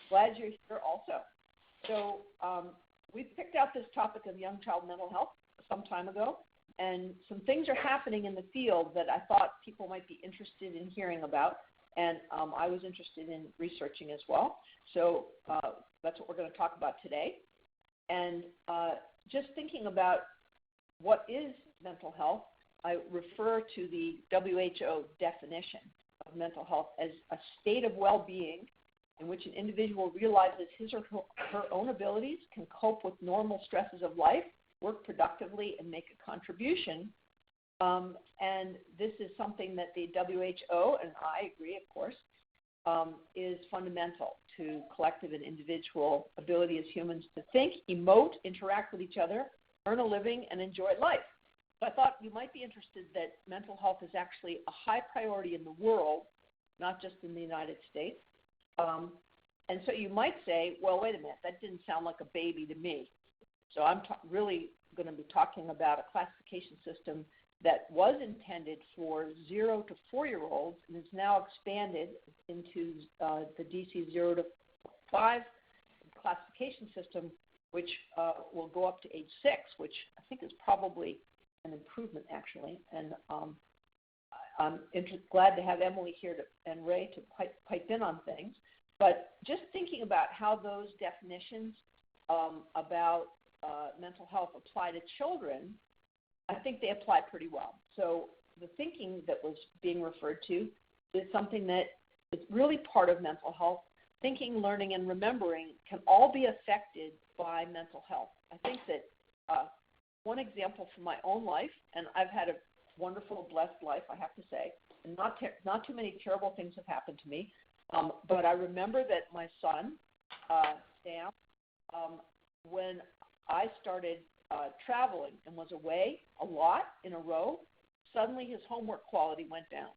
glad you're here also. So we picked out this topic of young child mental health some time ago, and some things are happening in the field that I thought people might be interested in hearing about, and I was interested in researching as well. So that's what we're going to talk about today. And just thinking about what is mental health, I refer to the WHO definition of mental health as a state of well-being in which an individual realizes his or her own abilities, can cope with normal stresses of life, work productively, and make a contribution. And this is something that the WHO, and I agree, of course, is fundamental to collective and individual ability as humans to think, emote, interact with each other, earn a living, and enjoy life. So I thought you might be interested that mental health is actually a high priority in the world, not just in the United States. And so you might say, well, wait a minute, that didn't sound like a baby to me. So I'm really going to be talking about a classification system that was intended for 0 to 4-year-olds and is now expanded into the DC 0 to 5 classification system, which will go up to age 6, which I think is probably an improvement, actually. And I'm glad to have Emily here and Ray to pipe in on things. But just thinking about how those definitions about mental health apply to children, I think they apply pretty well. So the thinking that was being referred to is something that is really part of mental health. Thinking, learning, and remembering can all be affected by mental health. I think that one example from my own life, and I've had a wonderful, blessed life, I have to say, and not too many terrible things have happened to me, but I remember that my son, Sam, when I started traveling and was away a lot in a row, suddenly his homework quality went down.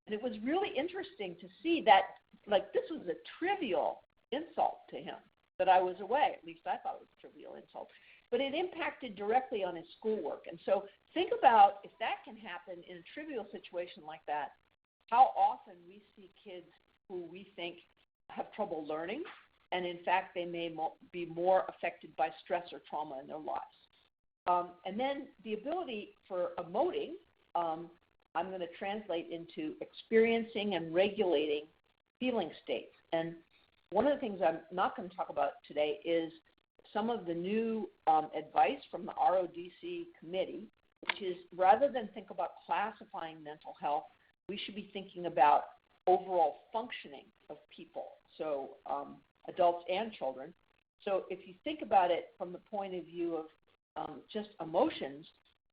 And it was really interesting to see that, like, this was a trivial insult to him that I was away. At least I thought it was a trivial insult. But it impacted directly on his schoolwork. And so think about if that can happen in a trivial situation like that, how often we see kids who we think have trouble learning, and in fact they may be more affected by stress or trauma in their lives. And then the ability for emoting, I'm going to translate into experiencing and regulating feeling states. And one of the things I'm not going to talk about today is some of the new advice from the RODC committee, which is rather than think about classifying mental health, we should be thinking about overall functioning of people, so adults and children. So if you think about it from the point of view of just emotions,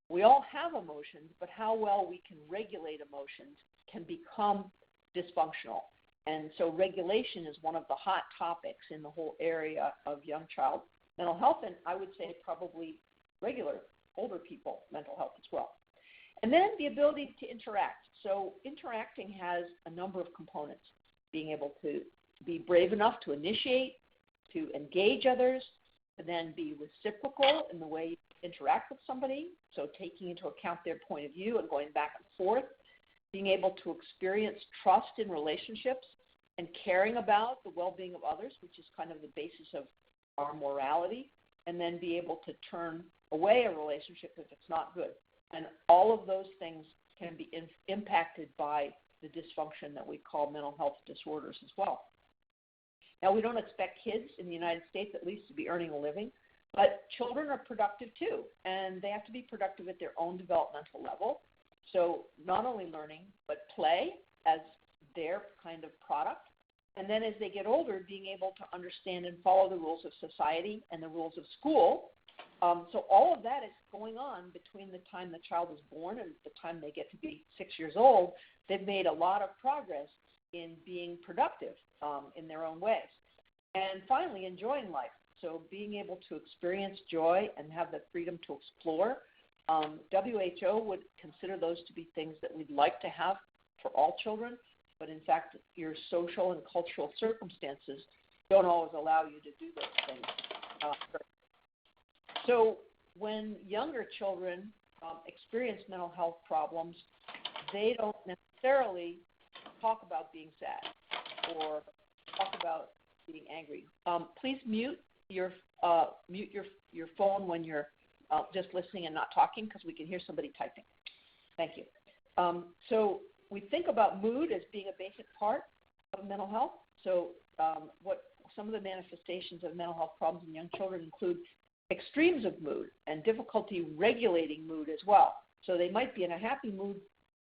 we all have emotions, but how well we can regulate emotions can become dysfunctional. And so regulation is one of the hot topics in the whole area of young child mental health, and I would say probably regular older people mental health as well. And then the ability to interact. So interacting has a number of components, being able to be brave enough to initiate, to engage others, to then be reciprocal in the way you interact with somebody, so taking into account their point of view and going back and forth, being able to experience trust in relationships and caring about the well-being of others, which is kind of the basis of our morality, and then be able to turn away a relationship if it's not good. And all of those things can be impacted by the dysfunction that we call mental health disorders as well. Now, we don't expect kids in the United States, at least, to be earning a living, but children are productive too, and they have to be productive at their own developmental level. So not only learning, but play as their kind of product. And then as they get older, being able to understand and follow the rules of society and the rules of school. So all of that is going on between the time the child is born and the time they get to be 6 years old. They've made a lot of progress in being productive in their own ways. And finally, enjoying life. So being able to experience joy and have the freedom to explore. WHO would consider those to be things that we'd like to have for all children, but in fact, your social and cultural circumstances don't always allow you to do those things. So when younger children experience mental health problems, they don't necessarily talk about being sad or talk about being angry. Please mute your phone when you're just listening and not talking, because we can hear somebody typing. Thank you. So we think about mood as being a basic part of mental health. So what some of the manifestations of mental health problems in young children include extremes of mood and difficulty regulating mood as well. So they might be in a happy mood,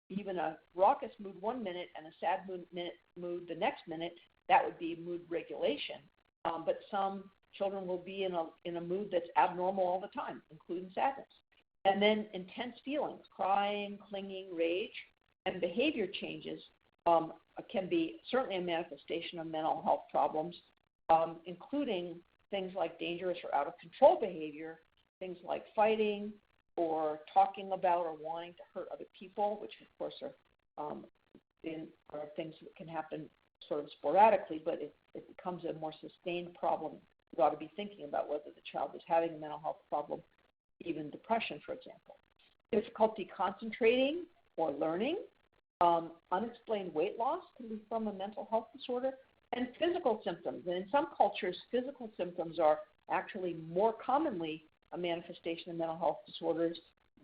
even a raucous mood 1 minute, and a sad mood the next minute. That would be mood regulation. But some children will be in a mood that's abnormal all the time, including sadness. And then intense feelings, crying, clinging, rage, and behavior changes can be certainly a manifestation of mental health problems, including things like dangerous or out-of-control behavior, things like fighting or talking about or wanting to hurt other people, which of course are things that can happen sort of sporadically, but if it becomes a more sustained problem, you ought to be thinking about whether the child is having a mental health problem, even depression, for example. Difficulty concentrating or learning, unexplained weight loss can be from a mental health disorder, and physical symptoms. And in some cultures, physical symptoms are actually more commonly a manifestation of mental health disorders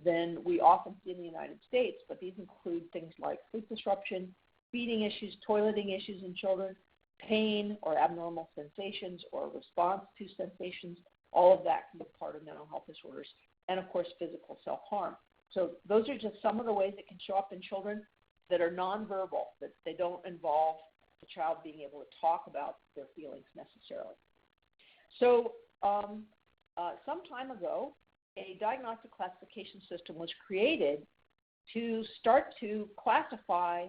than we often see in the United States, but these include things like sleep disruption, feeding issues, toileting issues in children, pain or abnormal sensations or response to sensations. All of that can be part of mental health disorders, and of course physical self-harm. So those are just some of the ways it can show up in children that are nonverbal, that they don't involve the child being able to talk about their feelings necessarily. So some time ago, a diagnostic classification system was created to start to classify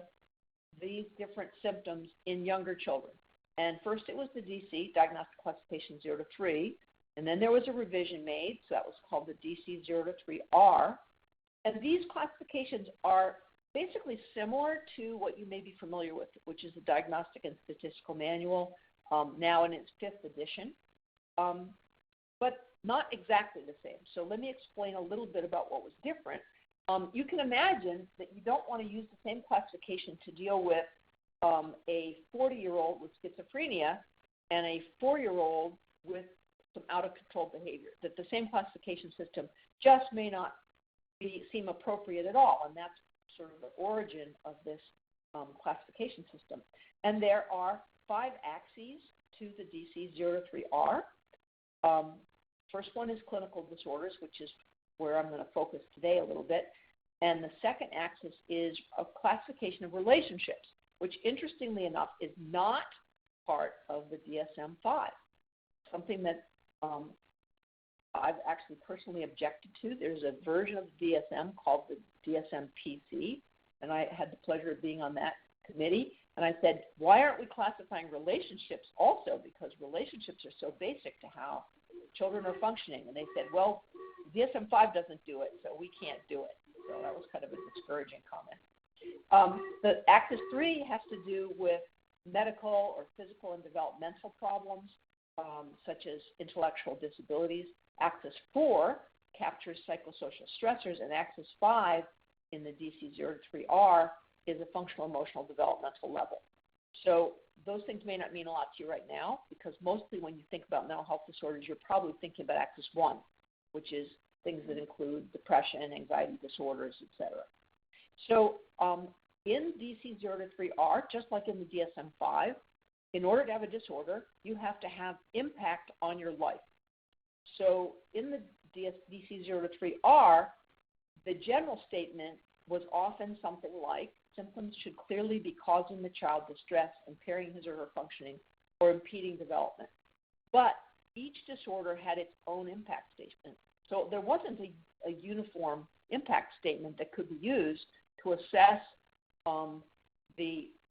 these different symptoms in younger children. And first it was the DC, Diagnostic Classification 0 to 3, and then there was a revision made, so that was called the DC 0 to 3R. And these classifications are basically similar to what you may be familiar with, which is the Diagnostic and Statistical Manual, now in its 5th edition, but not exactly the same. So let me explain a little bit about what was different. You can imagine that you don't want to use the same classification to deal with a 40-year-old with schizophrenia and a 4-year-old with some out-of-control behavior, that the same classification system just may not seem appropriate at all, and that's sort of the origin of this classification system. And there are 5 axes to the DC 0 to 3R. First one is clinical disorders, which is where I'm going to focus today a little bit. And the second axis is a classification of relationships, which interestingly enough is not part of the DSM-5, something that I've actually personally objected to. There's a version of the DSM called the DSM-PC, and I had the pleasure of being on that committee. And I said, why aren't we classifying relationships also? Because relationships are so basic to how children are functioning. And they said, well, DSM-5 doesn't do it, so we can't do it. So that was kind of a discouraging comment. The axis 3 has to do with medical or physical and developmental problems, such as intellectual disabilities. Axis 4 captures psychosocial stressors, and axis 5 in the DC 0 to 3R is a functional emotional developmental level. So those things may not mean a lot to you right now, because mostly when you think about mental health disorders, you're probably thinking about axis 1, which is things that include depression, anxiety disorders, etc. So in DC 0 to 3R, just like in the DSM-5, in order to have a disorder, you have to have impact on your life. So in the DC 0 to 3R, the general statement was often something like, symptoms should clearly be causing the child distress, impairing his or her functioning, or impeding development. But each disorder had its own impact statement. So there wasn't a uniform impact statement that could be used to assess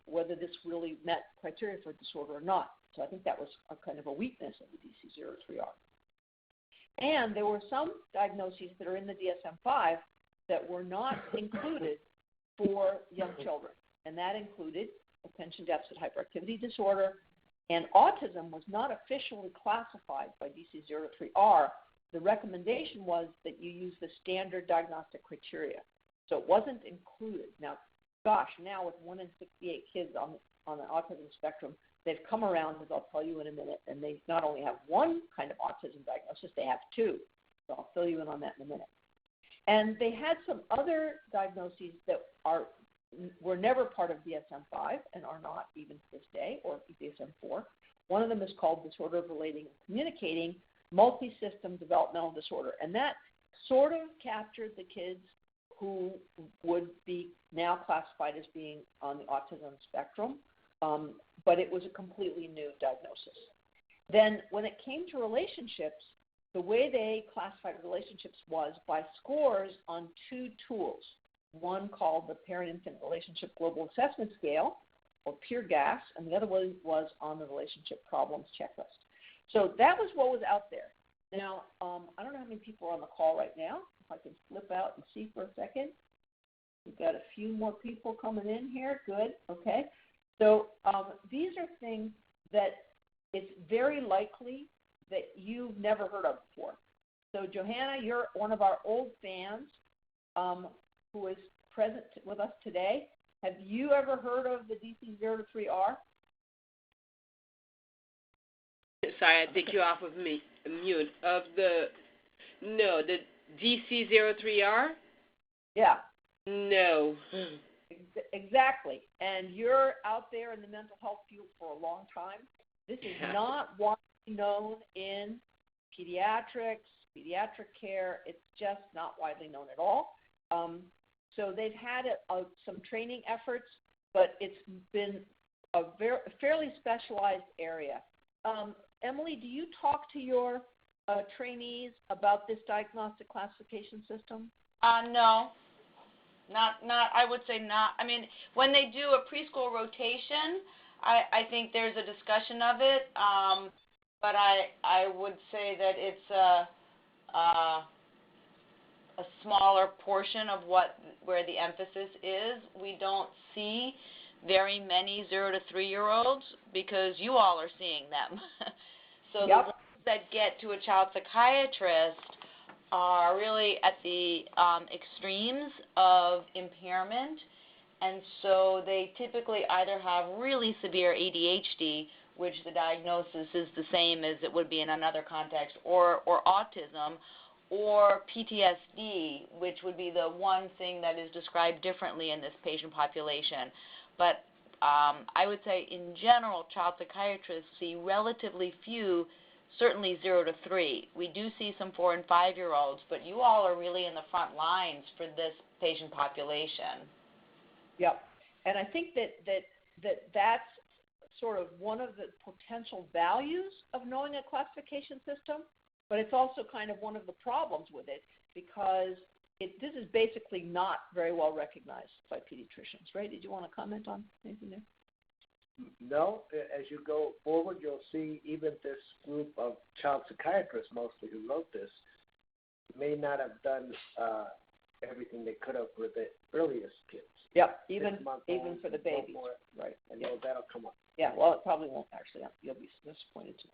whether this really met criteria for disorder or not. So I think that was a kind of a weakness of the DC 0 to 3R. And there were some diagnoses that are in the DSM-5 that were not included for young children, and that included attention deficit hyperactivity disorder, and autism was not officially classified by DC 0 to 3R. The recommendation was that you use the standard diagnostic criteria, so it wasn't included. Now, gosh, now with 1 in 68 kids on the autism spectrum, they've come around, as I'll tell you in a minute, and they not only have one kind of autism diagnosis, they have two. So I'll fill you in on that in a minute. And they had some other diagnoses that were never part of DSM-5 and are not even to this day, or DSM-4. One of them is called disorder of relating and communicating multi-system developmental disorder, and that sort of captured the kids who would be now classified as being on the autism spectrum, but it was a completely new diagnosis. Then when it came to relationships, the way they classified relationships was by scores on two tools, one called the Parent-Infant Relationship Global Assessment Scale, or PEER-GAS, and the other one was on the Relationship Problems Checklist. So that was what was out there. Now, I don't know how many people are on the call right now. If I can flip out and see for a second. We've got a few more people coming in here. Good. Okay. So these are things that it's very likely that you've never heard of before. So Johanna, you're one of our old fans who is present with us today. Have you ever heard of the DC0-3R? Sorry, I think you're off of mute. The DC0-3R? Yeah. No. Exactly. And you're out there in the mental health field for a long time. This is not widely known in pediatrics, pediatric care. It's just not widely known at all. So they've had some training efforts, but it's been a fairly specialized area. Emily, do you talk to your trainees about this diagnostic classification system? No, not. I would say not. I mean, when they do a preschool rotation, I think there's a discussion of it, but I would say that it's a smaller portion of where the emphasis is. We don't see very many 0 to 3-year-olds because you all are seeing them. So the ones that get to a child psychiatrist are really at the extremes of impairment, and so they typically either have really severe ADHD, which the diagnosis is the same as it would be in another context, or autism, or PTSD, which would be the one thing that is described differently in this patient population. But I would say in general, child psychiatrists see relatively few, certainly 0 to 3. We do see some 4 and 5-year-olds, but you all are really in the front lines for this patient population. Yep. And I think that's sort of one of the potential values of knowing a classification system, but it's also kind of one of the problems with it because this is basically not very well recognized by pediatricians, right? Did you want to comment on anything there? No. As you go forward, you'll see even this group of child psychiatrists mostly who wrote this may not have done everything they could have for the earliest kids. Yep, even for the babies. Right. And that'll come up. Yeah, well, it probably won't actually. You'll be disappointed too.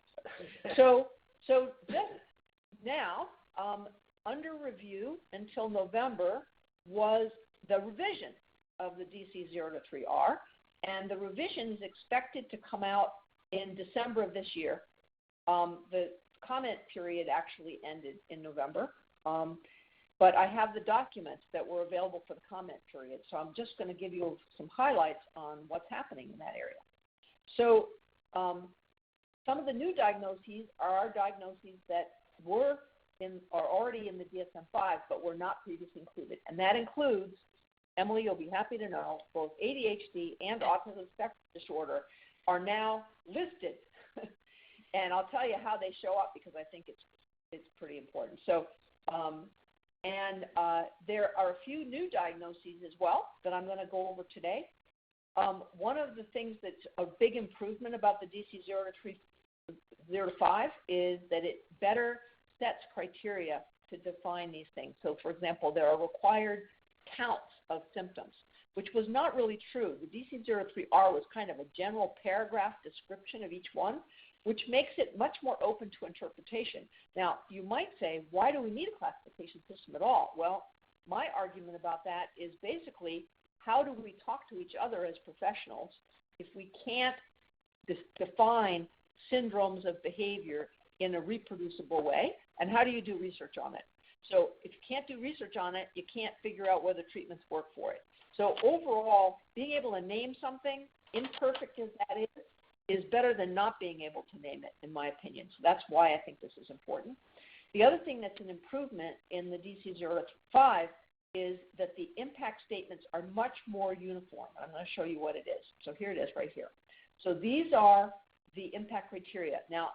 So just now, under review until November was the revision of the DC 0-3R, and the revision is expected to come out in December of this year. The comment period actually ended in November, but I have the documents that were available for the comment period, so I'm just going to give you some highlights on what's happening in that area. So some of the new diagnoses are diagnoses that are already in the DSM-5, but were not previously included. And that includes, Emily, you'll be happy to know, both ADHD and autism spectrum disorder are now listed. And I'll tell you how they show up because I think it's pretty important. So, there are a few new diagnoses as well that I'm going to go over today. One of the things that's a big improvement about the DC 0 to 5 is that it better sets criteria to define these things. So, for example, there are required counts of symptoms, which was not really true. The DC 0-3R was kind of a general paragraph description of each one, which makes it much more open to interpretation. Now, you might say, why do we need a classification system at all? Well, my argument about that is basically, how do we talk to each other as professionals if we can't define syndromes of behavior in a reproducible way. And how do you do research on it? So if you can't do research on it, you can't figure out whether treatments work for it. So overall, being able to name something, imperfect as that is better than not being able to name it, in my opinion. So that's why I think this is important. The other thing that's an improvement in the DC-0-5 is that the impact statements are much more uniform. I'm going to show you what it is. So here it is right here. So these are the impact criteria. Now,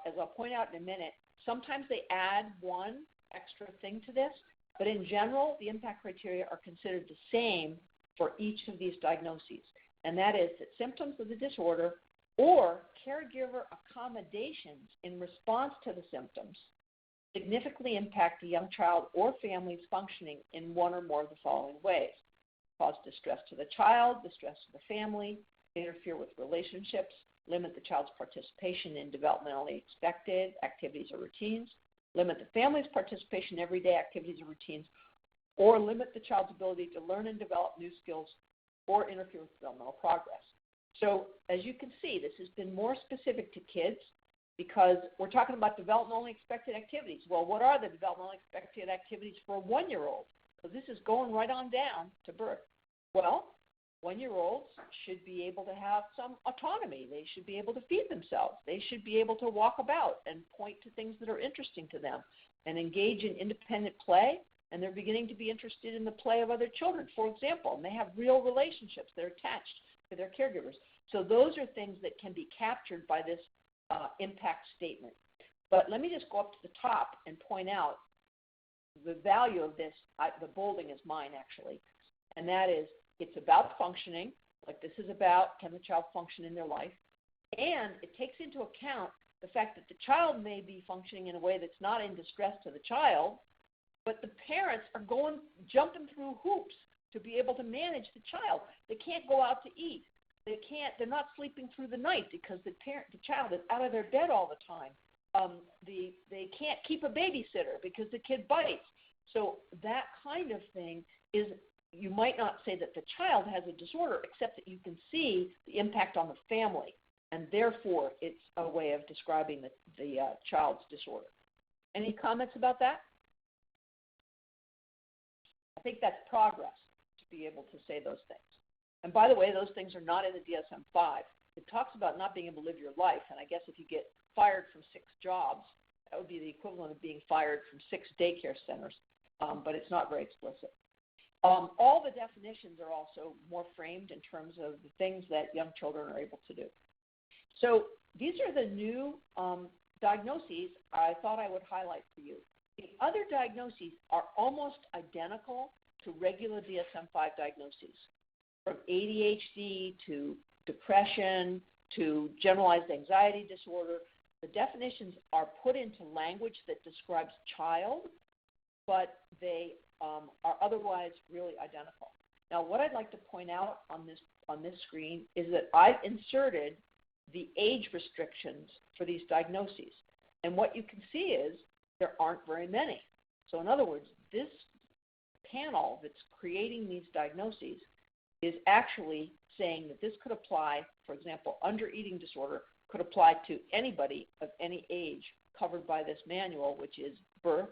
as I'll point out in a minute, sometimes they add one extra thing to this, but in general, the impact criteria are considered the same for each of these diagnoses. And that is that symptoms of the disorder or caregiver accommodations in response to the symptoms significantly impact the young child or family's functioning in one or more of the following ways: cause distress to the child, distress to the family, interfere with relationships, limit the child's participation in developmentally expected activities or routines, limit the family's participation in everyday activities or routines, or limit the child's ability to learn and develop new skills, or interfere with developmental progress. So as you can see, this has been more specific to kids because we're talking about developmentally expected activities. Well, what are the developmentally expected activities for a 1-year-old? Because this is going right on down to birth. Well, 1-year-olds should be able to have some autonomy. They should be able to feed themselves. They should be able to walk about and point to things that are interesting to them and engage in independent play, and they're beginning to be interested in the play of other children, for example, and they have real relationships. They're attached to their caregivers. So those are things that can be captured by this impact statement. But let me just go up to the top and point out the value of this. The bolding is mine, actually, and that is it's about functioning, like this is about can the child function in their life, and it takes into account the fact that the child may be functioning in a way that's not in distress to the child, but the parents are jumping through hoops to be able to manage the child. They can't go out to eat. They're not sleeping through the night because the child is out of their bed all the time. They can't keep a babysitter because the kid bites. So that kind of thing is, you might not say that the child has a disorder, except that you can see the impact on the family, and therefore it's a way of describing the child's disorder. Any comments about that? I think that's progress to be able to say those things. And by the way, those things are not in the DSM-5. It talks about not being able to live your life, and I guess if you get fired from 6 jobs, that would be the equivalent of being fired from 6 daycare centers, but it's not very explicit. All the definitions are also more framed in terms of the things that young children are able to do. So these are the new diagnoses I thought I would highlight for you. The other diagnoses are almost identical to regular DSM-5 diagnoses, from ADHD to depression to generalized anxiety disorder. The definitions are put into language that describes child, but they are otherwise really identical. Now, what I'd like to point out on this screen is that I've inserted the age restrictions for these diagnoses. And what you can see is there aren't very many. So in other words, this panel that's creating these diagnoses is actually saying that this could apply, for example, under eating disorder could apply to anybody of any age covered by this manual, which is birth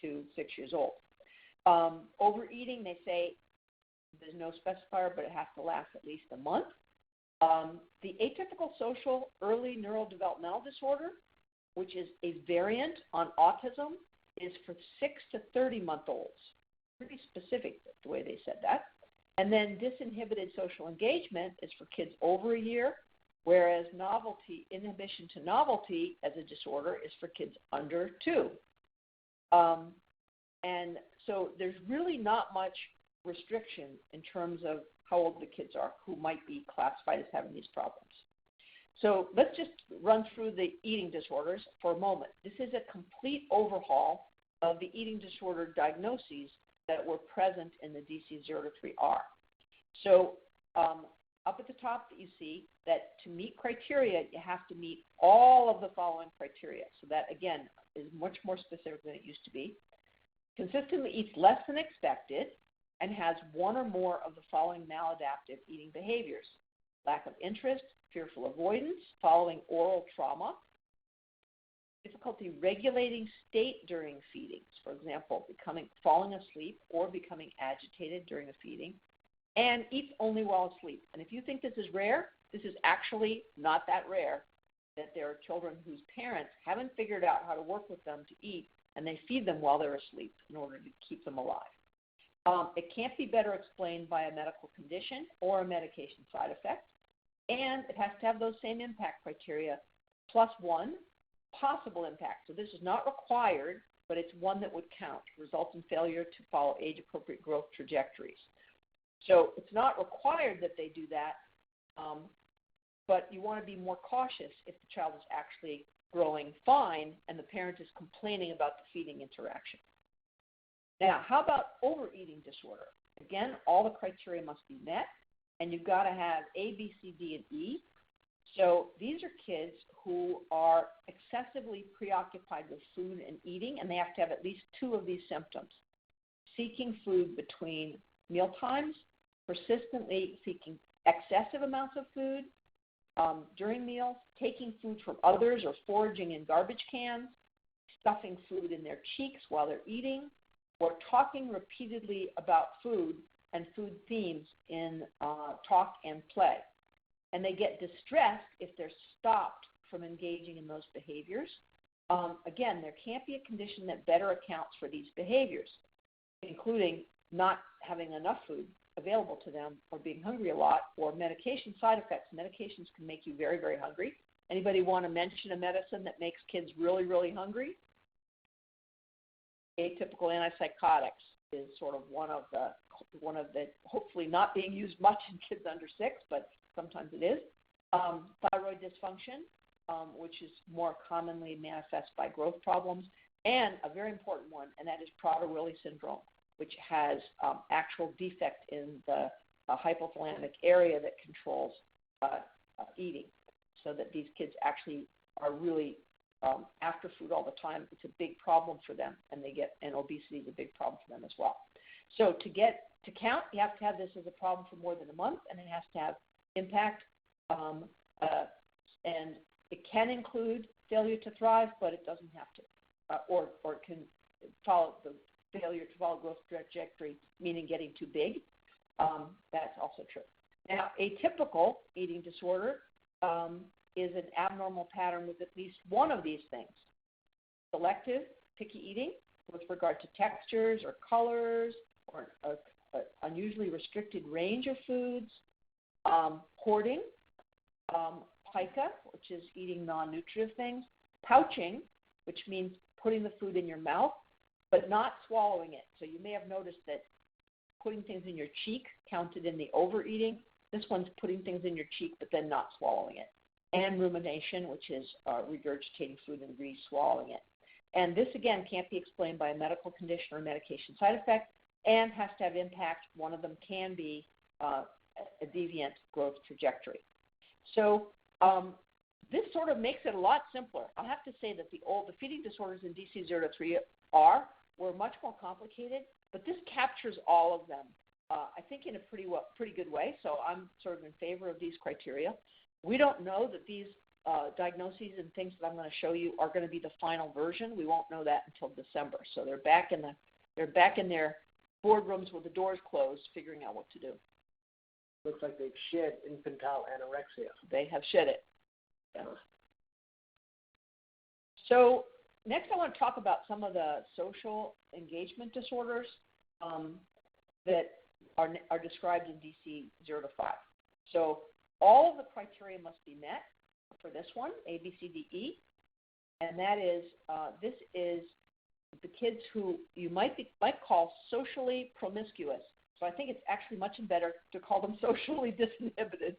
to 6 years old. Overeating, they say there's no specifier, but it has to last at least a month. The atypical social early neurodevelopmental disorder, which is a variant on autism, is for 6 to 30-month-olds. Pretty specific the way they said that. And then disinhibited social engagement is for kids over a year, whereas inhibition to novelty as a disorder is for kids under 2. And so there's really not much restriction in terms of how old the kids are who might be classified as having these problems. So let's just run through the eating disorders for a moment. This is a complete overhaul of the eating disorder diagnoses that were present in the DC-0-3R. So up at the top you see that to meet criteria, you have to meet all of the following criteria. So that, again, is much more specific than it used to be. Consistently eats less than expected and has one or more of the following maladaptive eating behaviors. lack of interest, fearful avoidance, following oral trauma, difficulty regulating state during feedings, for example, falling asleep or becoming agitated during a feeding, and eats only while asleep. And if you think this is rare, this is actually not that rare, that there are children whose parents haven't figured out how to work with them to eat, and they feed them while they're asleep in order to keep them alive. It can't be better explained by a medical condition or a medication side effect, and it has to have those same impact criteria plus one possible impact. So this is not required, but it's one that would count, results in failure to follow age-appropriate growth trajectories. So it's not required that they do that, but you want to be more cautious if the child is actually growing fine and the parent is complaining about the feeding interaction. Now, how about overeating disorder? Again, all the criteria must be met, and you've got to have A, B, C, D, and E. So these are kids who are excessively preoccupied with food and eating, and they have to have at least two of these symptoms: seeking food between meal times, persistently seeking excessive amounts of food during meals, taking food from others or foraging in garbage cans, stuffing food in their cheeks while they're eating, or talking repeatedly about food and food themes in talk and play. And they get distressed if they're stopped from engaging in those behaviors. Again, there can't be a condition that better accounts for these behaviors, including not having enough food available to them, or being hungry a lot, or medication side effects. Medications can make you very, very hungry. Anybody want to mention a medicine that makes kids really, really hungry? Atypical antipsychotics is sort of one of the hopefully not being used much in kids under 6, but sometimes it is. Thyroid dysfunction, which is more commonly manifest by growth problems, and a very important one, and that is Prader-Willi syndrome, which has actual defect in the hypothalamic area that controls eating, so that these kids actually are really after food all the time. It's a big problem for them, and obesity is a big problem for them as well. So to count, you have to have this as a problem for more than a month, and it has to have impact, and it can include failure to thrive, but it doesn't have to, or it can follow the failure to follow growth trajectory, meaning getting too big. That's also true. Now, atypical eating disorder is an abnormal pattern with at least one of these things: selective, picky eating with regard to textures or colors, or an unusually restricted range of foods, hoarding, pica, which is eating non-nutritive things, pouching, which means putting the food in your mouth but not swallowing it. So you may have noticed that putting things in your cheek counted in the overeating. This one's putting things in your cheek but then not swallowing it. And rumination, which is regurgitating food and re-swallowing it. And this, again, can't be explained by a medical condition or medication side effect, and has to have impact. One of them can be a deviant growth trajectory. So this sort of makes it a lot simpler. I have to say that the feeding disorders in DC 0 to 3 were much more complicated, but this captures all of them, I think, in a pretty good way. So I'm sort of in favor of these criteria. We don't know that these diagnoses and things that I'm going to show you are going to be the final version. We won't know that until December. So they're back in their boardrooms with the doors closed, figuring out what to do. Looks like they've shed infantile anorexia. They have shed it. Yeah. So next I want to talk about some of the social engagement disorders that are described in DC 0 to 5. So all of the criteria must be met for this one, A, B, C, D, E, and that is, this is the kids who you might call socially promiscuous. So I think it's actually much better to call them socially disinhibited,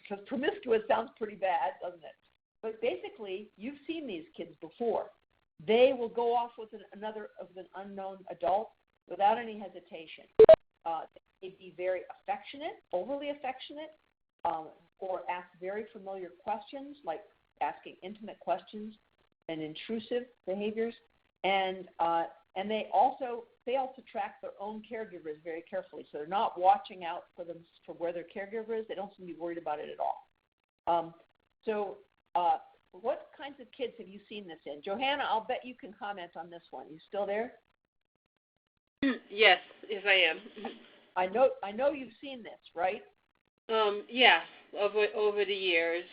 because promiscuous sounds pretty bad, doesn't it? But basically, you've seen these kids before. They will go off with an unknown adult without any hesitation. They'd be very affectionate, overly affectionate, or ask very familiar questions, like asking intimate questions and intrusive behaviors. And they also fail to track their own caregivers very carefully. So they're not watching out for them for where their caregiver is. They don't seem to be worried about it at all. What kinds of kids have you seen this in? Johanna, I'll bet you can comment on this one. You still there? Yes, I am. I know you've seen this, right? Yeah, over the years,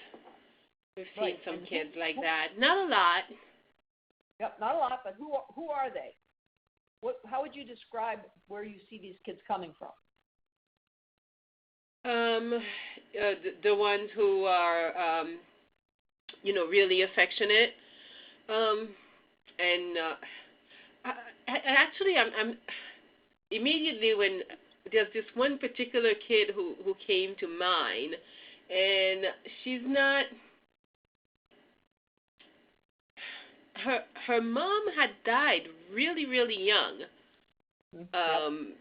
we've seen some kids like that. Not a lot. Yep, not a lot, but who are they? How would you describe where you see these kids coming from? The ones who are, really affectionate, and actually, I'm immediately when there's this one particular kid who came to mind, and she's not. Her mom had died really, really young, and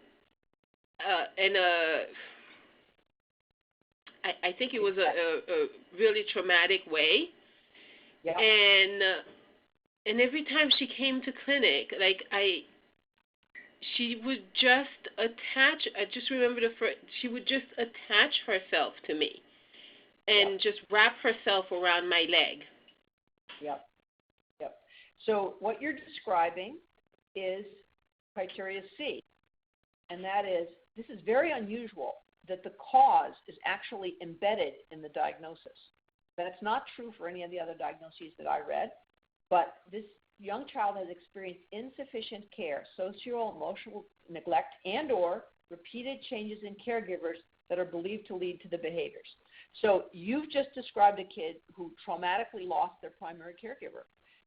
I think it was a really traumatic way. Yeah. And every time she came to clinic, she would just attach. I just remember she would just attach herself to me, and just wrap herself around my leg. Yep. So what you're describing is criteria C, and that is, this is very unusual that the cause is actually embedded in the diagnosis. That's not true for any of the other diagnoses that I read, but this young child has experienced insufficient care, socio-emotional neglect, and or repeated changes in caregivers that are believed to lead to the behaviors. So you've just described a kid who traumatically lost their primary caregiver,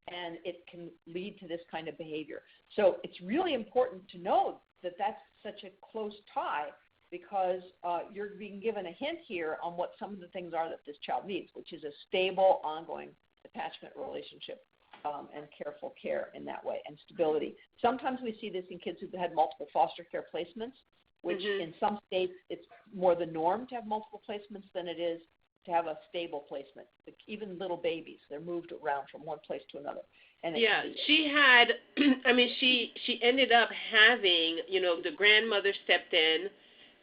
and it can lead to this kind of behavior. So it's really important to know that that's such a close tie, because you're being given a hint here on what some of the things are that this child needs, which is a stable, ongoing attachment relationship and careful care in that way, and stability. Sometimes we see this in kids who've had multiple foster care placements, which in some states it's more the norm to have multiple placements than it is to have a stable placement. Even little babies, they're moved around from one place to another. And she had, she ended up having, the grandmother stepped in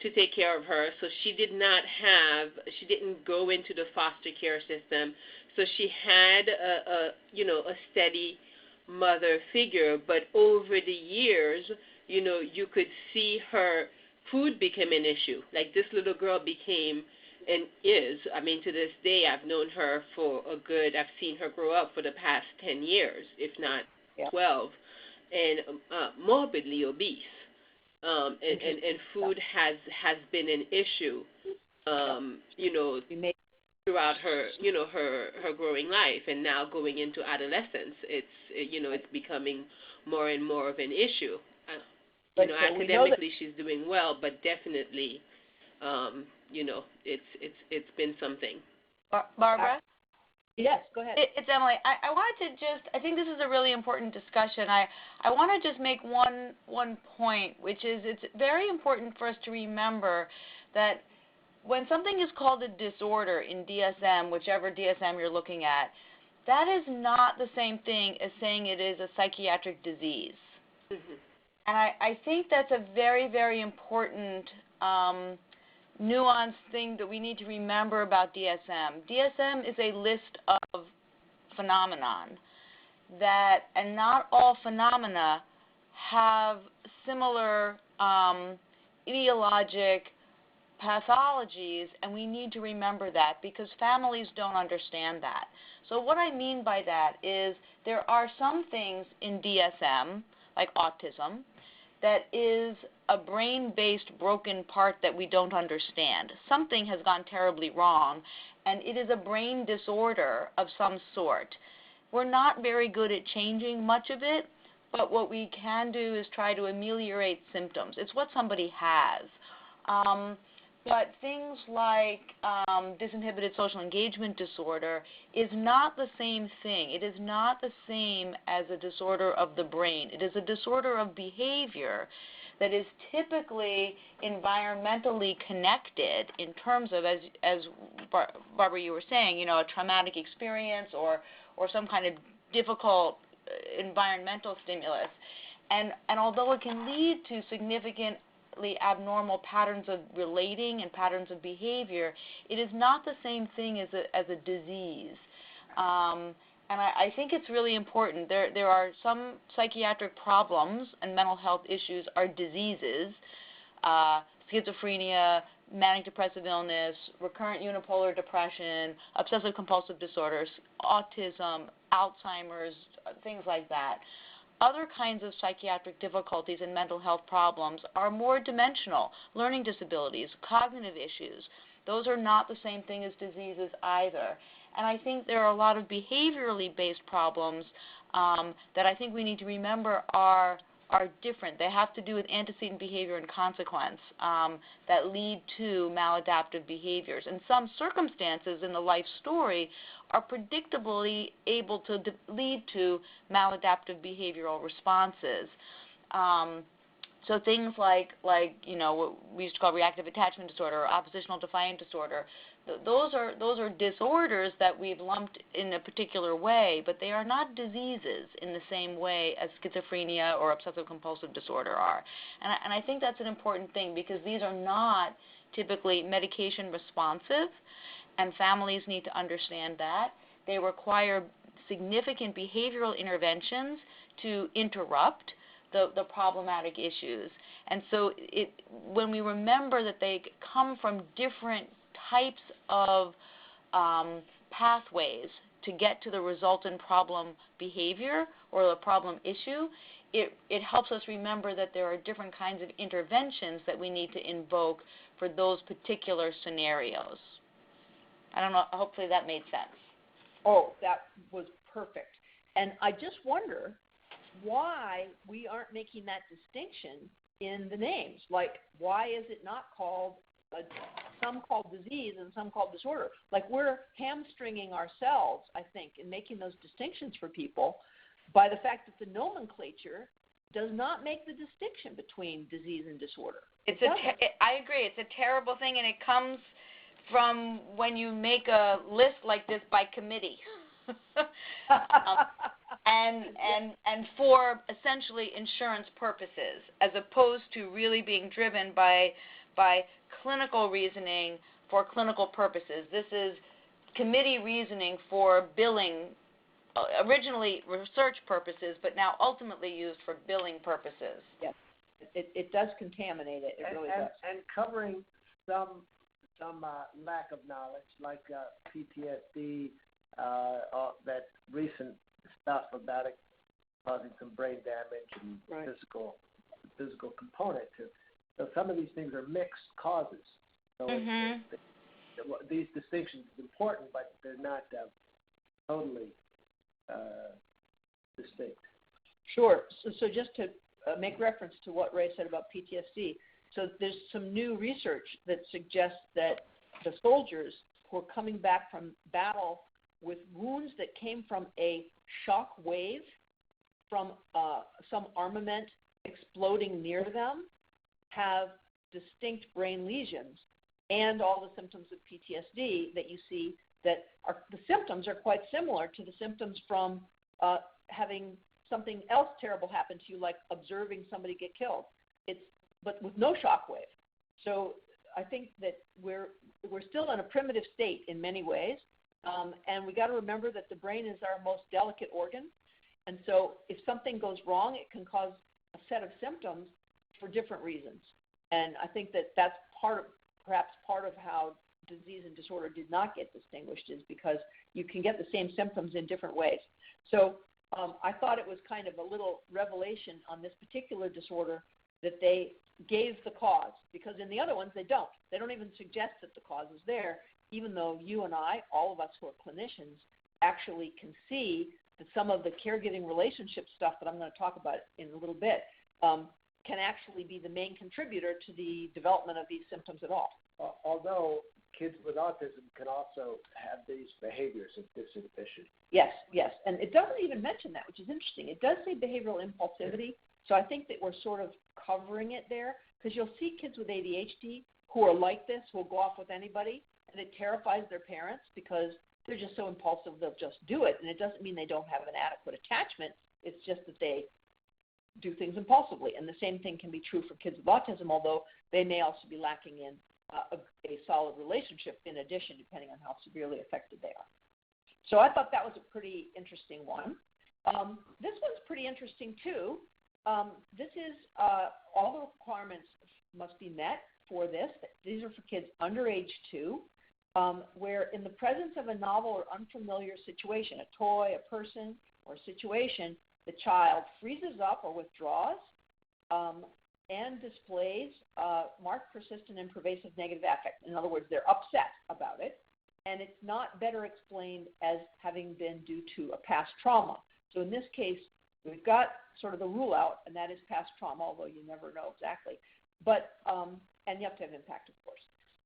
to take care of her, so she didn't go into the foster care system, so she had a steady mother figure, but over the years, you could see her food became an issue. Like, this little girl became and is, to this day, I've known her I've seen her grow up for the past 10 years, if not 12, and morbidly obese. And food has been an issue, throughout her, her growing life, and now going into adolescence, it's becoming more and more of an issue. Academically she's doing well, but definitely, it's been something. Barbara? Yes, go ahead. It's Emily. I wanted to I think this is a really important discussion. I want to just make one point, which is it's very important for us to remember that when something is called a disorder in DSM, whichever DSM you're looking at, that is not the same thing as saying it is a psychiatric disease. Mm-hmm. And I think that's a very, very important nuanced thing that we need to remember about DSM. DSM is a list of phenomenon and not all phenomena have similar etiologic pathologies, and we need to remember that because families don't understand that. So what I mean by that is there are some things in DSM, like autism, that is a brain-based broken part that we don't understand. Something has gone terribly wrong, and it is a brain disorder of some sort. We're not very good at changing much of it, but what we can do is try to ameliorate symptoms. It's what somebody has. But things like disinhibited social engagement disorder is not the same thing. It is not the same as a disorder of the brain. It is a disorder of behavior that is typically environmentally connected in terms of, as Barbara, you were saying, a traumatic experience or some kind of difficult environmental stimulus. And although it can lead to significantly abnormal patterns of relating and patterns of behavior, it is not the same thing as a disease. And I think it's really important. There are some psychiatric problems and mental health issues are diseases, schizophrenia, manic depressive illness, recurrent unipolar depression, obsessive compulsive disorders, autism, Alzheimer's, things like that. Other kinds of psychiatric difficulties and mental health problems are more dimensional, learning disabilities, cognitive issues. Those are not the same thing as diseases either. And I think there are a lot of behaviorally based problems that I think we need to remember are different. They have to do with antecedent behavior and consequence that lead to maladaptive behaviors. And some circumstances in the life story are predictably able to lead to maladaptive behavioral responses. So things like what we used to call reactive attachment disorder or oppositional defiant disorder, those are disorders that we've lumped in a particular way, but they are not diseases in the same way as schizophrenia or obsessive compulsive disorder are. And I think that's an important thing because these are not typically medication responsive, and families need to understand that. They require significant behavioral interventions to interrupt the problematic issues. And so when we remember that they come from different types of pathways to get to the resultant problem behavior or the problem issue, it helps us remember that there are different kinds of interventions that we need to invoke for those particular scenarios. I don't know, hopefully that made sense. Oh, that was perfect. And I just wonder why we aren't making that distinction in the names. Like, why is it not called some called disease and some called disorder? Like, we're hamstringing ourselves, I think, in making those distinctions for people by the fact that the nomenclature does not make the distinction between disease and disorder. I agree. It's a terrible thing, and it comes from when you make a list like this by committee. And for essentially insurance purposes, as opposed to really being driven by clinical reasoning for clinical purposes. This is committee reasoning for billing, originally research purposes, but now ultimately used for billing purposes. Yes, it does contaminate it. It really does. And covering some lack of knowledge, like PTSD, that recent stuff about it causing some brain damage and right. physical component to. So some of these things are mixed causes. So these distinctions are important, but they're not totally distinct. Sure. So just to make reference to what Ray said about PTSD, so there's some new research that suggests that the soldiers who are coming back from battle with wounds that came from a shock wave from some armament exploding near them have distinct brain lesions and all the symptoms of PTSD that you see that are, the symptoms are quite similar to the symptoms from having something else terrible happen to you, like observing somebody get killed. But with no shock wave. So I think that we're still in a primitive state in many ways, and we got to remember that the brain is our most delicate organ, and so if something goes wrong, it can cause a set of symptoms for different reasons. And I think that that's perhaps part of how disease and disorder did not get distinguished, is because you can get the same symptoms in different ways. So I thought it was kind of a little revelation on this particular disorder that they gave the cause, because in the other ones they don't. They don't even suggest that the cause is there, even though you and I, all of us who are clinicians, actually can see that some of the caregiving relationship stuff that I'm going to talk about in a little bit can actually be the main contributor to the development of these symptoms at all. Although kids with autism can also have these behaviors if this is deficient. Yes, and it doesn't even mention that, which is interesting. It does say behavioral impulsivity, so I think that we're sort of covering it there, because you'll see kids with ADHD who are like this, who will go off with anybody, and it terrifies their parents because they're just so impulsive they'll just do it, and it doesn't mean they don't have an adequate attachment. It's just that they do things impulsively. And the same thing can be true for kids with autism, although they may also be lacking in a solid relationship in addition, depending on how severely affected they are. So I thought that was a pretty interesting one. This one's pretty interesting too. This is all the requirements must be met for this. These are for kids under age 2, where in the presence of a novel or unfamiliar situation, a toy, a person, or a situation, the child freezes up or withdraws and displays marked, persistent, and pervasive negative affect. In other words, they're upset about it, and it's not better explained as having been due to a past trauma. So in this case, we've got sort of the rule out, and that is past trauma, although you never know exactly. But and you have to have impact, of course.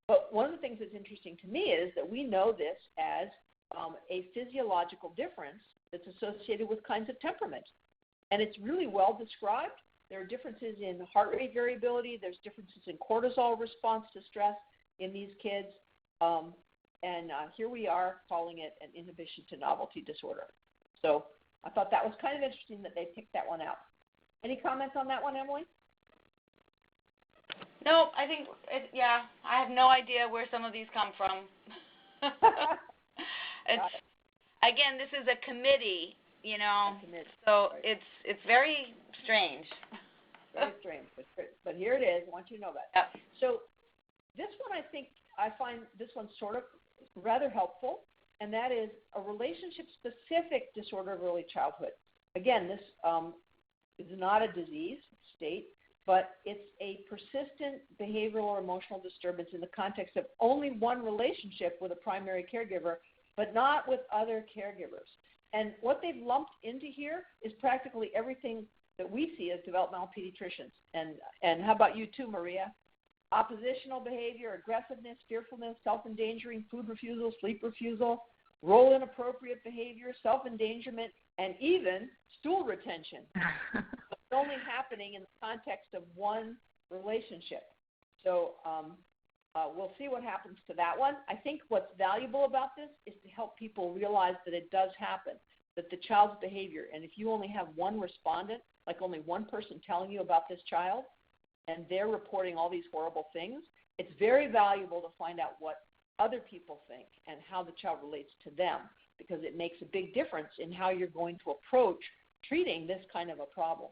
But one of the things that's interesting to me is that we know this as a physiological difference that's associated with kinds of temperament. And it's really well described. There are differences in heart rate variability. There's differences in cortisol response to stress in these kids. And here we are calling it an inhibition to novelty disorder. So I thought that was kind of interesting that they picked that one out. Any comments on that one, Emily? No, I think, I have no idea where some of these come from. Again, this is a committee, so it's very strange. Very strange, but here it is. I want you to know that. Yep. So this one, I find this one sort of rather helpful, and that is a relationship-specific disorder of early childhood. Again, this is not a disease state, but it's a persistent behavioral or emotional disturbance in the context of only one relationship with a primary caregiver, but not with other caregivers. And what they've lumped into here is practically everything that we see as developmental pediatricians. And how about you too, Maria? Oppositional behavior, aggressiveness, fearfulness, self-endangering, food refusal, sleep refusal, role inappropriate behavior, self-endangerment, and even stool retention. It's only happening in the context of one relationship. So we'll see what happens to that one. I think what's valuable about this is to help people realize that it does happen, that the child's behavior, and if you only have one respondent, like only one person telling you about this child, and they're reporting all these horrible things, it's very valuable to find out what other people think and how the child relates to them, because it makes a big difference in how you're going to approach treating this kind of a problem.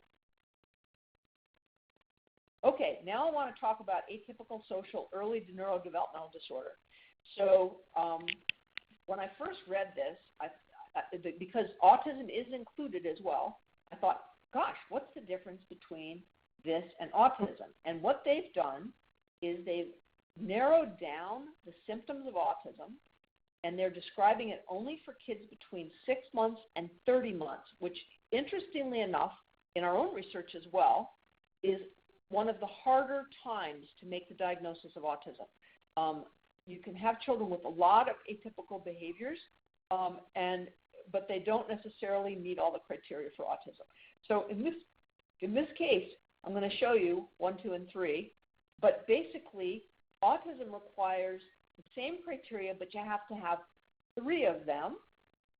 Okay, now I want to talk about atypical social early neurodevelopmental disorder. So when I first read this, because autism is included as well, I thought, gosh, what's the difference between this and autism? And what they've done is they've narrowed down the symptoms of autism, and they're describing it only for kids between 6 months and 30 months, which, interestingly enough, in our own research as well, is one of the harder times to make the diagnosis of autism. You can have children with a lot of atypical behaviors, but they don't necessarily meet all the criteria for autism. So in this case, I'm going to show you 1, 2, and 3, but basically autism requires the same criteria, but you have to have 3 of them,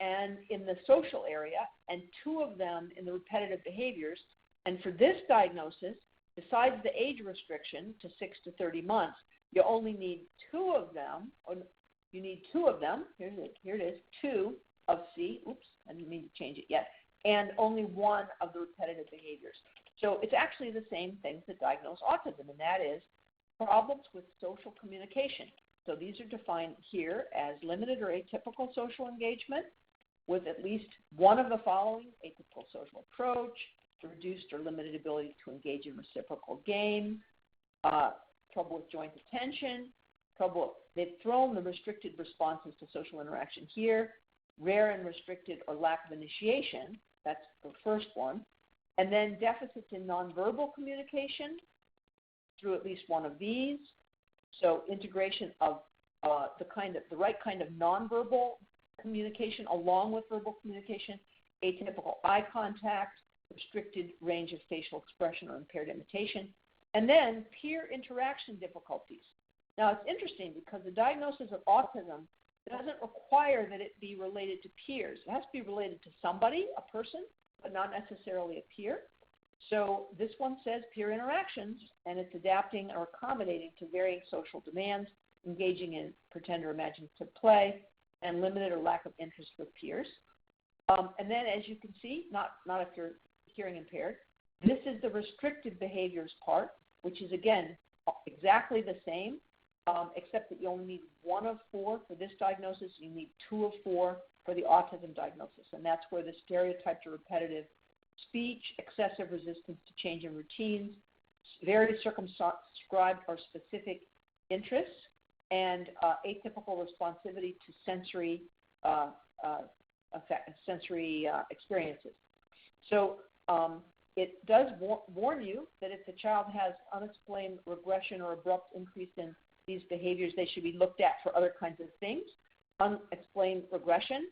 and in the social area, and 2 of them in the repetitive behaviors. And for this diagnosis, besides the age restriction to 6 to 30 months, you only need 2 of them. You need 2 of them. Here it is, 2 of C. Oops, I didn't mean to change it yet. And only 1 of the repetitive behaviors. So it's actually the same things that diagnose autism, and that is problems with social communication. So these are defined here as limited or atypical social engagement with at least one of the following: atypical social approach, reduced or limited ability to engage in reciprocal games, trouble with joint attention, they've thrown the restricted responses to social interaction here, rare and restricted or lack of initiation, that's the first one, and then deficits in nonverbal communication through at least one of these, so integration of the right kind of nonverbal communication along with verbal communication, atypical eye contact, restricted range of facial expression or impaired imitation, and then peer interaction difficulties. Now, it's interesting because the diagnosis of autism doesn't require that it be related to peers. It has to be related to somebody, a person, but not necessarily a peer. So this one says peer interactions, and it's adapting or accommodating to varying social demands, engaging in pretend or imaginative play, and limited or lack of interest with peers. And then, as you can see, not if you're hearing impaired, this is the restricted behaviors part, which is, again, exactly the same, except that you only need 1 of 4 for this diagnosis. You need 2 of 4 for the autism diagnosis, and that's where the stereotyped or repetitive speech, excessive resistance to change in routines, very circumscribed or specific interests, and atypical responsivity to sensory experiences. So it does warn you that if the child has unexplained regression or abrupt increase in these behaviors, they should be looked at for other kinds of things. Unexplained regression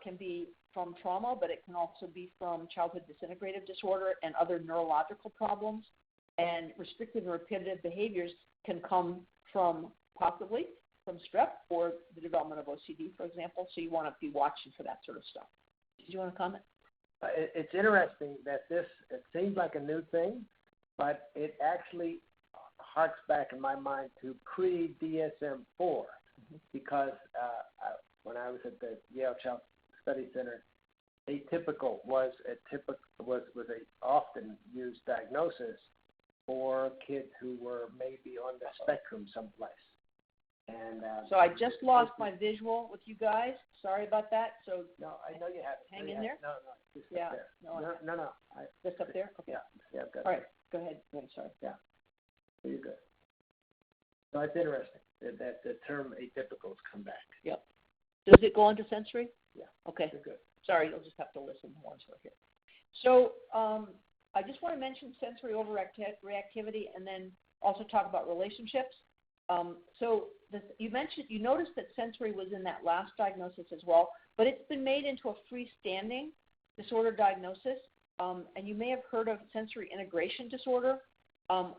can be from trauma, but it can also be from childhood disintegrative disorder and other neurological problems. And restrictive and repetitive behaviors can come from possibly from strep or the development of OCD, for example. So you want to be watching for that sort of stuff. Did you want to comment? It's interesting that it seems like a new thing, but it actually harks back in my mind to pre-DSM-4, because when I was at the Yale Child Study Center, atypical was a often used diagnosis for kids who were maybe on the spectrum someplace. And so I just lost my visual with you guys. Sorry about that. So no, I know you have it. Hang in there. No, just yeah. up there. No. Just up there. Okay. Yeah. I've got All right. Go ahead. Sorry. Yeah. You're good. So it's interesting that the term atypical has come back. Yep. Does it go on to sensory? Yeah. Okay. You're good. Sorry, you'll just have to listen once we're here. So I just want to mention sensory overreactivity and then also talk about relationships. You noticed that sensory was in that last diagnosis as well, but it's been made into a freestanding disorder diagnosis. And you may have heard of sensory integration disorder,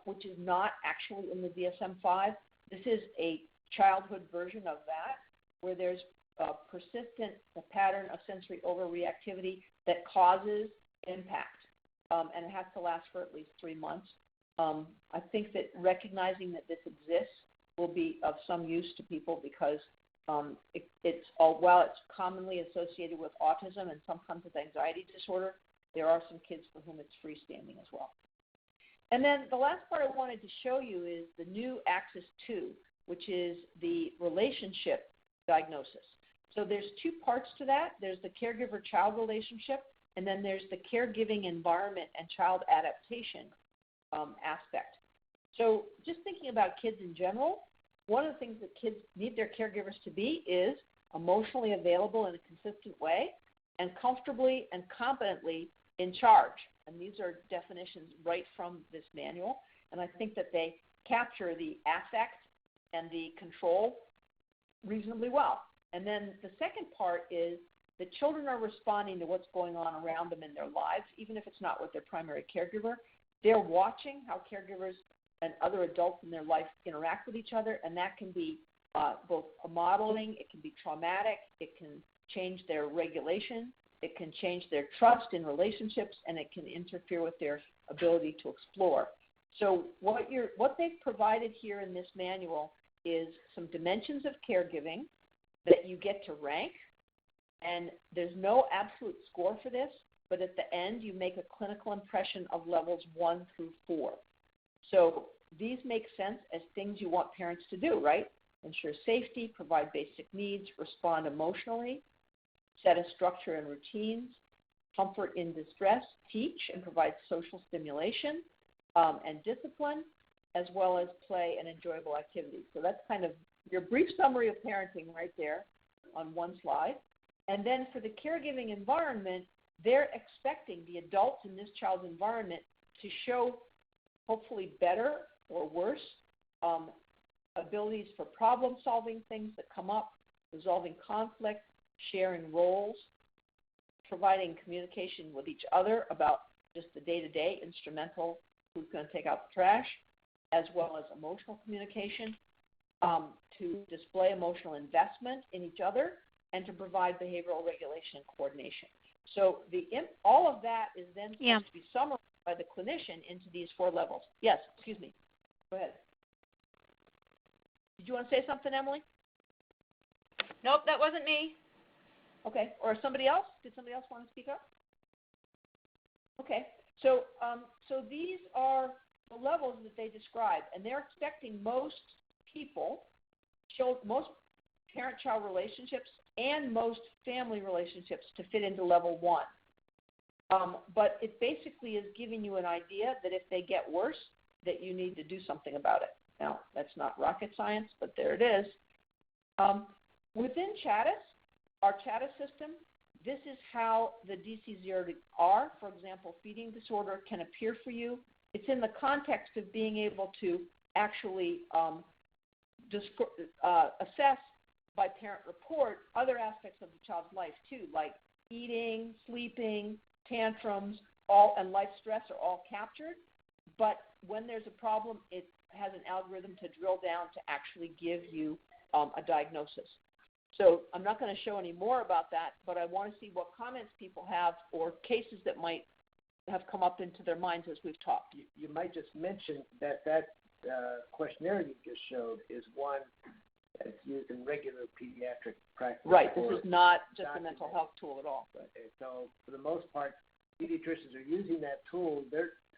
which is not actually in the DSM-5. This is a childhood version of that, where there's a persistent pattern of sensory overreactivity that causes impact, and it has to last for at least 3 months. I think that recognizing that this exists will be of some use to people because while it's commonly associated with autism and sometimes with anxiety disorder, there are some kids for whom it's freestanding as well. And then the last part I wanted to show you is the new Axis 2, which is the relationship diagnosis. So there's 2 parts to that. There's the caregiver-child relationship, and then there's the caregiving environment and child adaptation aspect. So just thinking about kids in general, one of the things that kids need their caregivers to be is emotionally available in a consistent way and comfortably and competently in charge. And these are definitions right from this manual. And I think that they capture the affect and the control reasonably well. And then the second part is that children are responding to what's going on around them in their lives, even if it's not with their primary caregiver. They're watching how caregivers and other adults in their life interact with each other, and that can be both a modeling, it can be traumatic, it can change their regulation, it can change their trust in relationships, and it can interfere with their ability to explore. So what they've provided here in this manual is some dimensions of caregiving that you get to rank, and there's no absolute score for this, but at the end you make a clinical impression of levels 1 through 4. So these make sense as things you want parents to do, right? Ensure safety, provide basic needs, respond emotionally, set a structure and routines, comfort in distress, teach and provide social stimulation and discipline, as well as play and enjoyable activities. So that's kind of your brief summary of parenting right there on one slide. And then for the caregiving environment, they're expecting the adults in this child's environment to show hopefully better or worse abilities for problem-solving things that come up, resolving conflict, sharing roles, providing communication with each other about just the day-to-day, instrumental, who's going to take out the trash, as well as emotional communication, to display emotional investment in each other, and to provide behavioral regulation and coordination. So all of that is then supposed to be summarized by the clinician into these 4 levels. Yes, excuse me. Go ahead. Did you want to say something, Emily? Nope, that wasn't me. Okay, or somebody else? Did somebody else want to speak up? Okay, so these are the levels that they describe, and they're expecting most people, most parent-child relationships and most family relationships to fit into level 1. But it basically is giving you an idea that if they get worse, that you need to do something about it. Now, that's not rocket science, but there it is. Within Chattis, our Chattis system, this is how the DC0 to R, for example, feeding disorder can appear for you. It's in the context of being able to actually assess by parent report other aspects of the child's life too, like eating, sleeping, tantrums, and life stress are all captured. But when there's a problem, it has an algorithm to drill down to actually give you a diagnosis. So I'm not going to show any more about that, but I want to see what comments people have or cases that might have come up into their minds as we've talked. You might just mention that questionnaire you just showed is one that's used in regular pediatric practice. Right. This is not just a mental health tool at all. Right. So for the most part, pediatricians are using that tool.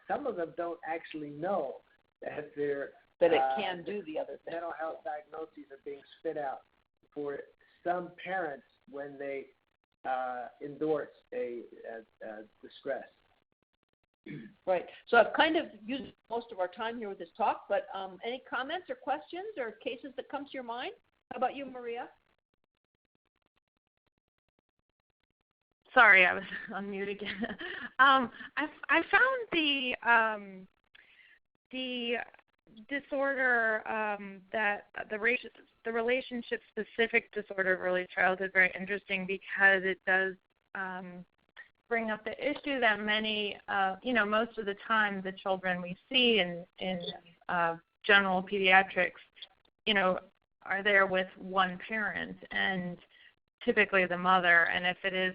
Some of them don't actually know that it can do the other thing. Mental health diagnoses are being spit out for some parents when they endorse a distress. Right. So I've kind of used most of our time here with this talk, but any comments or questions or cases that come to your mind? How about you, Maria? Sorry, I was on mute again. I found the disorder that the relationship-specific disorder of early childhood very interesting because it does bring up the issue that many, most of the time the children we see in general pediatrics, are there with one parent and typically the mother, and if it is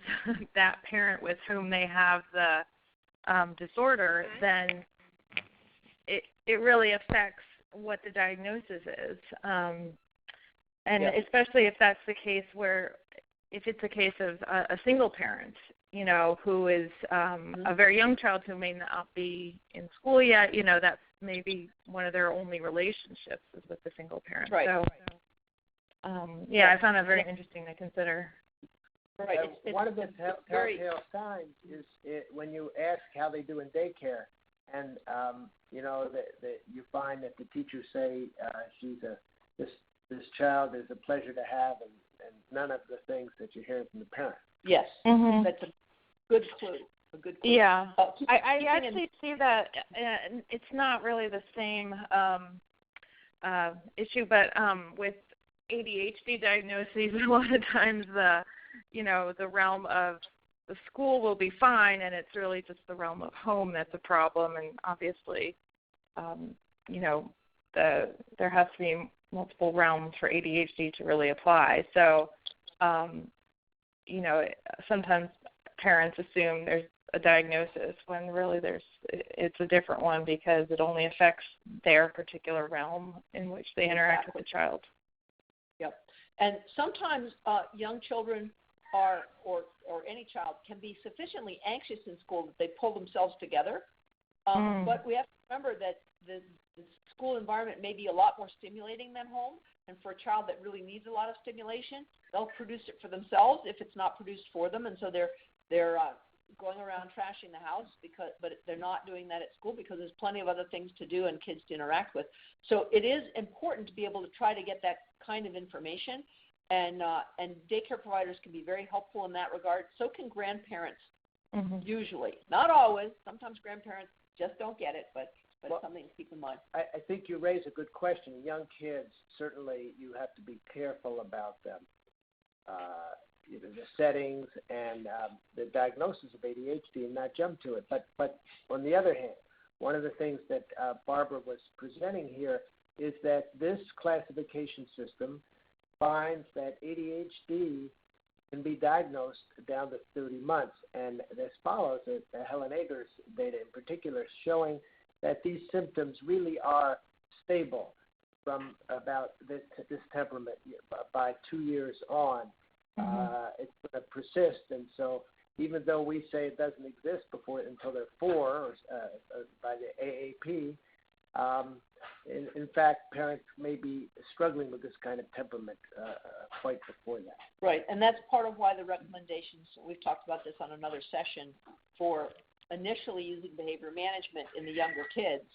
that parent with whom they have the disorder, then it really affects what the diagnosis is. And especially if that's the case if it's a case of a single parent, who is a very young child who may not be in school yet, that's maybe one of their only relationships is with the single parent. Right. So, I found that very interesting to consider. Right. One of the telltale signs is when you ask how they do in daycare, and that you find that the teachers say this child is a pleasure to have, and none of the things that you hear from the parent. Yes, that's a good clue. Yeah, I actually see that it's not really the same issue, but with ADHD diagnoses, a lot of times the realm of the school will be fine, and it's really just the realm of home that's a problem. And obviously, there has to be multiple realms for ADHD to really apply. So, sometimes parents assume there's a diagnosis when really it's a different one because it only affects their particular realm in which they interact with the child. Yep. And sometimes young children or any child can be sufficiently anxious in school that they pull themselves together. But we have to remember that the school environment may be a lot more stimulating than home. And for a child that really needs a lot of stimulation, they'll produce it for themselves if it's not produced for them. And so they're going around trashing the house but they're not doing that at school because there's plenty of other things to do and kids to interact with. So it is important to be able to try to get that kind of information. And daycare providers can be very helpful in that regard. So can grandparents usually. Not always. Sometimes grandparents just don't get it, but it's something to keep in mind. I think you raise a good question. Young kids, certainly you have to be careful about them. The settings and the diagnosis of ADHD and not jump to it. But on the other hand, one of the things that Barbara was presenting here is that this classification system finds that ADHD can be diagnosed down to 30 months. And this follows Helen Ager's data in particular, showing that these symptoms really are stable from about this temperament by 2 years on. It's going to persist, and so even though we say it doesn't exist until they're 4 or by the AAP, in fact, parents may be struggling with this kind of temperament quite before that. Right, and that's part of why the recommendations, we've talked about this on another session, for initially using behavior management in the younger kids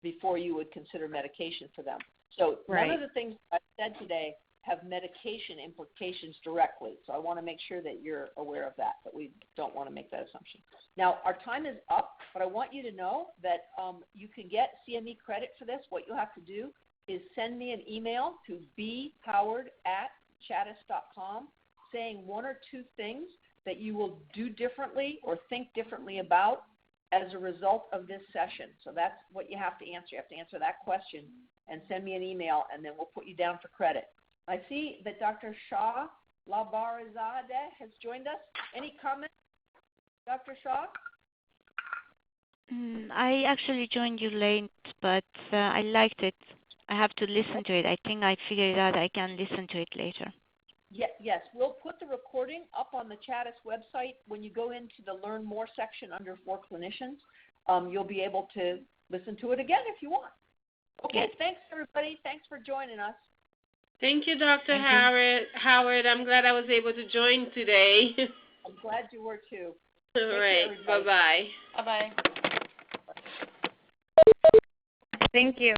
before you would consider medication for them. So none of the things I've said today have medication implications directly. So I want to make sure that you're aware of that, but we don't want to make that assumption. Now, our time is up, but I want you to know that you can get CME credit for this. What you'll have to do is send me an email to bhoward@chattis.com saying 1 or 2 things that you will do differently or think differently about as a result of this session. So that's what you have to answer. You have to answer that question and send me an email, and then we'll put you down for credit. I see that Dr. Shah Labarizadeh has joined us. Any comments, Dr. Shah? I actually joined you late, but I liked it. I have to listen to it. I think I figured out I can listen to it later. Yes, we'll put the recording up on the Chattis website. When you go into the Learn More section under For Clinicians, you'll be able to listen to it again if you want. Okay, thanks, everybody. Thanks for joining us. Thank you, Dr. Howard. I'm glad I was able to join today. I'm glad you were too. All right. Bye-bye. Bye-bye. Thank you.